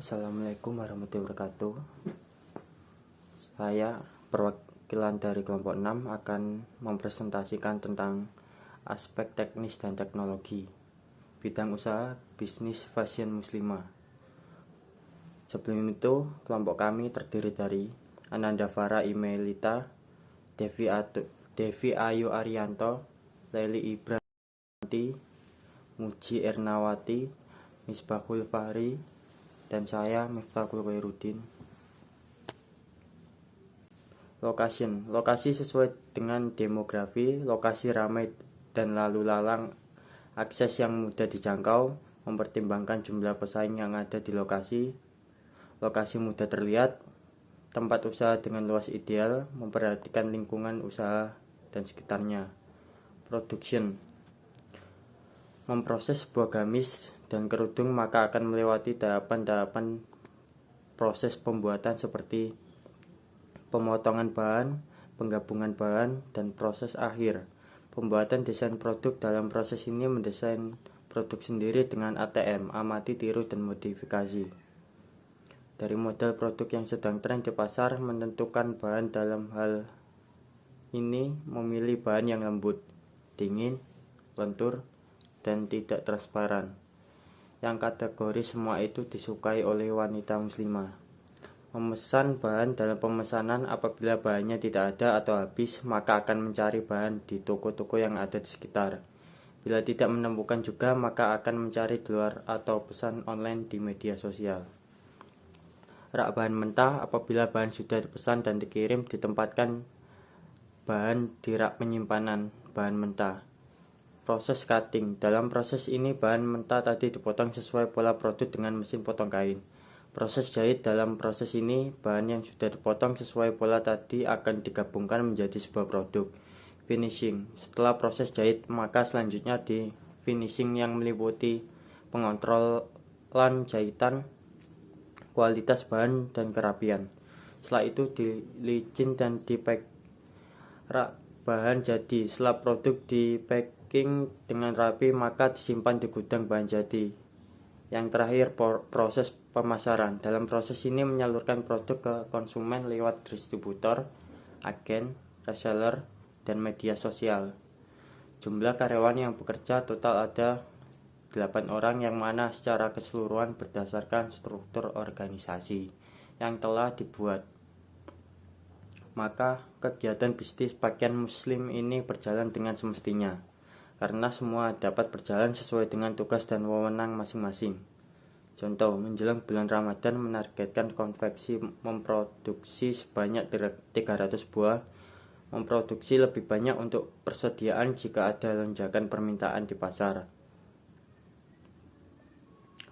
Assalamualaikum warahmatullahi wabarakatuh. Saya perwakilan dari kelompok 6 akan mempresentasikan tentang aspek teknis dan teknologi bidang usaha bisnis fashion muslimah. Sebelum itu, kelompok kami terdiri dari Ananda Farah Imelita, Devi Ayu Arianto, Leli Ibrahim, Muji Ernawati, Misbahul Fahri, dan saya Miftahul Khairuddin. Lokasi sesuai dengan demografi, lokasi ramai dan lalu lalang, akses yang mudah dijangkau, mempertimbangkan jumlah pesaing yang ada di lokasi mudah terlihat, tempat usaha dengan luas ideal, memperhatikan lingkungan usaha dan sekitarnya. Production, memproses sebuah gamis dan kerudung maka akan melewati tahapan-tahapan proses pembuatan seperti pemotongan bahan, penggabungan bahan, dan proses akhir. Pembuatan desain produk. Dalam proses ini mendesain produk sendiri dengan ATM, amati, tiru, dan modifikasi. Dari model produk yang sedang tren di pasar, menentukan bahan. Dalam hal ini memilih bahan yang lembut, dingin, lentur, dan tidak transparan. Yang kategori semua itu disukai oleh wanita muslimah. Memesan bahan. Dalam pemesanan, apabila bahannya tidak ada atau habis, maka akan mencari bahan di toko-toko yang ada di sekitar. Bila tidak menemukan juga, maka akan mencari di luar atau pesan online di media sosial. Rak bahan mentah. Apabila bahan sudah dipesan dan dikirim, ditempatkan bahan di rak penyimpanan bahan mentah. Proses cutting. Dalam proses ini bahan mentah tadi dipotong sesuai pola produk dengan mesin potong kain. Proses jahit. Dalam proses ini bahan yang sudah dipotong sesuai pola tadi akan digabungkan menjadi sebuah produk. Finishing. Setelah proses jahit, maka selanjutnya di finishing yang meliputi pengontrolan jahitan, kualitas bahan, dan kerapian. Setelah itu dilicin dan dipack. Rak bahan jadi. Setelah produk dipacking dengan rapi, maka disimpan di gudang bahan jadi. Yang terakhir, proses pemasaran. Dalam proses ini menyalurkan produk ke konsumen lewat distributor, agen, reseller, dan media sosial. Jumlah karyawan yang bekerja total ada 8 orang, yang mana secara keseluruhan berdasarkan struktur organisasi yang telah dibuat. Maka kegiatan bisnis pakaian muslim ini berjalan dengan semestinya, karena semua dapat berjalan sesuai dengan tugas dan wewenang masing-masing. Contoh, menjelang bulan Ramadan menargetkan konveksi memproduksi sebanyak 300 buah, memproduksi lebih banyak untuk persediaan jika ada lonjakan permintaan di pasar.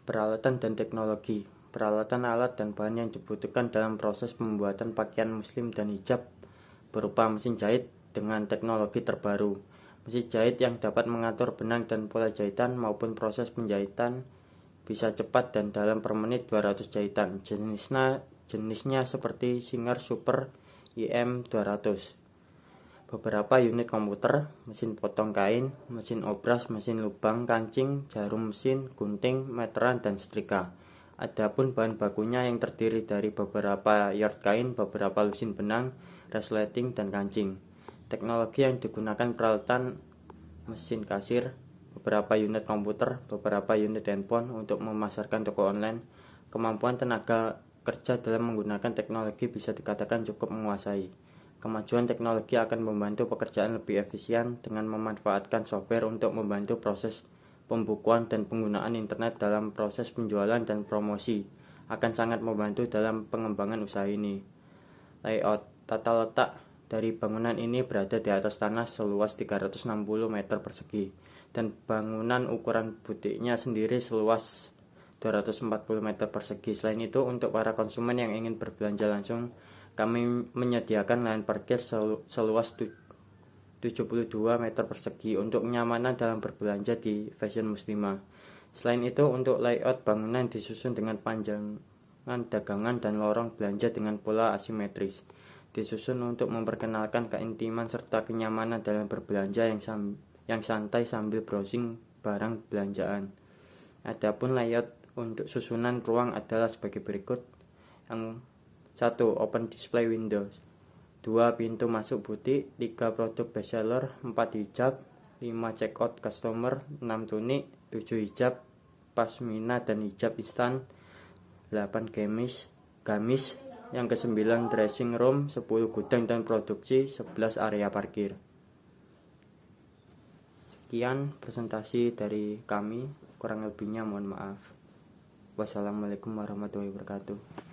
Peralatan dan teknologi. Peralatan, alat, dan bahan yang dibutuhkan dalam proses pembuatan pakaian muslim dan hijab berupa mesin jahit dengan teknologi terbaru, mesin jahit yang dapat mengatur benang dan pola jahitan maupun proses penjahitan bisa cepat dan dalam per menit 200 jahitan. Jenisnya seperti Singer Super IM200. Beberapa unit komputer, mesin potong kain, mesin obras, mesin lubang kancing, jarum mesin, gunting, meteran, dan setrika. Adapun bahan bakunya yang terdiri dari beberapa yard kain, beberapa lusin benang, resleting, dan kancing. Teknologi yang digunakan peralatan mesin kasir, beberapa unit komputer, beberapa unit handphone untuk memasarkan toko online. Kemampuan tenaga kerja dalam menggunakan teknologi bisa dikatakan cukup menguasai. Kemajuan teknologi akan membantu pekerjaan lebih efisien dengan memanfaatkan software untuk membantu proses pembukuan dan penggunaan internet dalam proses penjualan dan promosi akan sangat membantu dalam pengembangan usaha ini. Layout. Tata letak dari bangunan ini berada di atas tanah seluas 360 meter persegi, dan bangunan ukuran butiknya sendiri seluas 240 meter persegi. Selain itu, untuk para konsumen yang ingin berbelanja langsung, kami menyediakan lahan parkir seluas 72 meter persegi untuk kenyamanan dalam berbelanja di fashion muslimah. Selain itu, untuk layout bangunan disusun dengan panjangan dagangan dan lorong belanja dengan pola asimetris. Disusun untuk memperkenalkan keintiman serta kenyamanan dalam berbelanja yang santai sambil browsing barang belanjaan. Adapun layout untuk susunan ruang adalah sebagai berikut. Yang 1. Open display windows. 2. Pintu masuk butik. 3. Produk bestseller. 4. Hijab. 5. Checkout customer. 6. Tunik. 7. Hijab pasmina dan hijab instan. 8. Gamis. Yang ke-9 dressing room. 10. Gudang dan produksi. 11. Area parkir. Sekian presentasi dari kami, kurang lebihnya mohon maaf. Wassalamualaikum warahmatullahi wabarakatuh.